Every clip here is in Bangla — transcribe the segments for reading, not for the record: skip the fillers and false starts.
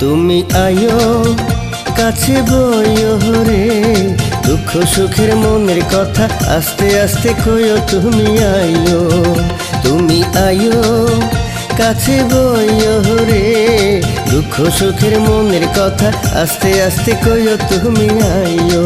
তুমি আয়ো কাছে বইও রে, দুঃখ সুখের মনের কথা আস্তে আস্তে কইও। তুমি আয়ো, তুমি আয়ো কাছে বইও রে, দুঃখ সুখের মনের কথা আস্তে আস্তে কইও। তুমি আয়ো।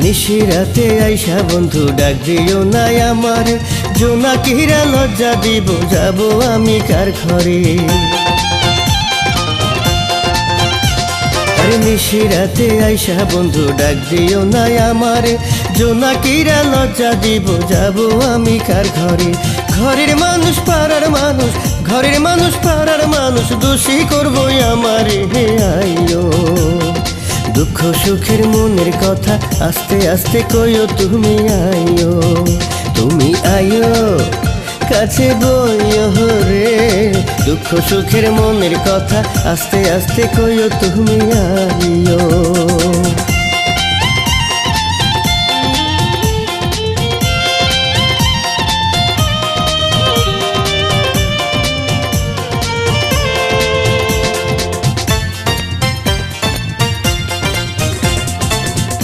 নিশিরাতে আইসা বন্ধু ডাক দিও না আমার, জোনাকিরা লজ্জা দিব যাব আমি কার ঘরে। আরে নিশিরাতে আইসা বন্ধু ডাক দিও না আমার, জোনাকিরা লজ্জা দিব যাব আমি কার ঘরে। ঘরের মানুষ পাড়ার মানুষ, ঘরের মানুষ পাড়ার মানুষ দোষী করবো আমারে। হে আইও, দুঃখ সুখের মনের কথা আস্তে আস্তে কইও। তুমি আইও, তুমি আইও কাছে বইও রে, দুঃখ সুখের মনের কথা আস্তে আস্তে কইও। তুমি আইও।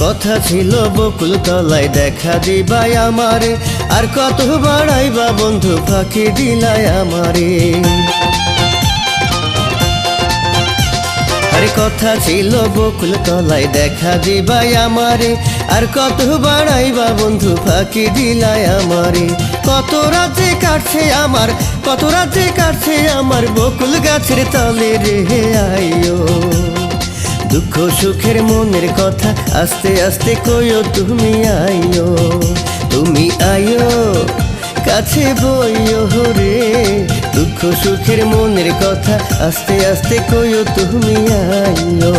কথা ছিল বকুল তলায় দেখা দিবাই আমারে, আর কত বাড়াইবা বন্ধু ফাঁকি দিলাই আমারে। আরে কথা ছিল বকুল তলায় দেখা দিবাই আমারে, আর কত বাড়াইবা বন্ধু ফাঁকি দিলাই আমারে। কত রাতে কাটছে আমার, কত রাতে কাটছে আমার বকুল গাছের তলে রে। আইও, দুঃখ সুখের মনের কথা আস্তে আস্তে কইও। তুমি আইও, তুমি আইও কাছে বইও রে, দুঃখ সুখের মনের কথা আস্তে আস্তে কইও। তুমি আইও।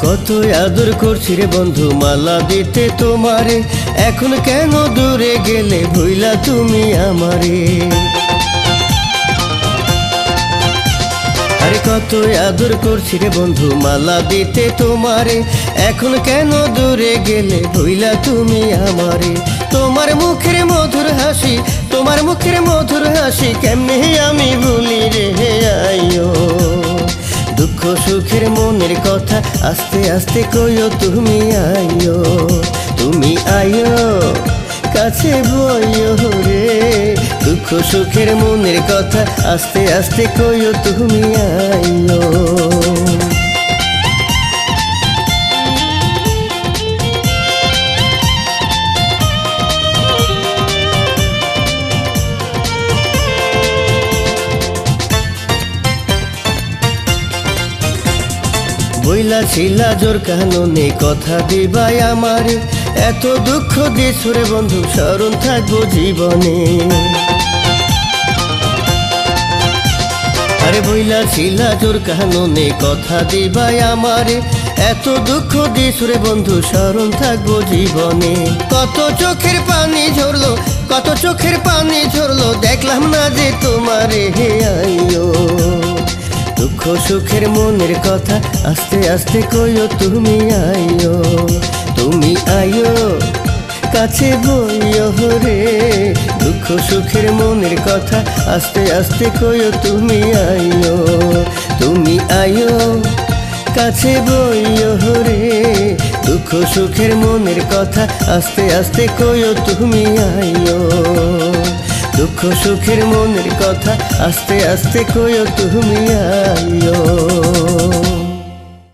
কত আদর করছি রে বন্ধু মালা দিতে তোমারে, এখন কেন দূরে গেলে ভুইলা তুমি আমারে। আরে কত আদর করছি রে বন্ধু মালা দিতে তোমারে, এখন কেন দূরে গেলে ভুইলা তুমি আমারে। তোমার মুখের মধুর হাসি, তোমার মুখের মধুর হাসি কেমনে আমি ভুলি রে। আইও, দুঃখ সুখের মনের কথা আস্তে আস্তে কইও। তুমি আইও, তুমি আইও কাছে বইও রে, দুঃখ সুখের মনের কথা আস্তে আস্তে কইও। তুমি আইও। বইলা ছিলা জোর কাননে কথা দিবাই আমারে, এত দুঃখ দিছ রে বন্ধু স্মরণ থাকবো জীবনে। আরে বইলা ছিলা জোর কাননে কথা দিবাই আমারে, এত দুঃখ দিছ রে বন্ধু স্মরণ থাকবো জীবনে। কত চোখের পানি ঝরলো, কত চোখের পানি ঝরলো দেখলাম না যে তোমারে। হে আইও, দুঃখ সুখের মনের কথা আস্তে আস্তে কইও। তুমি আইও, তুমি আইও কাছে বইও রে, দুঃখ সুখের মনের কথা আস্তে আস্তে কইও। তুমি আইও, তুমি আইও কাছে বইও রে, দুঃখ সুখের মনের কথা আস্তে আস্তে কইও। তুমি আইও, দুঃখ সুখের মনের কথা আস্তে আস্তে কইও। তুমি আইও।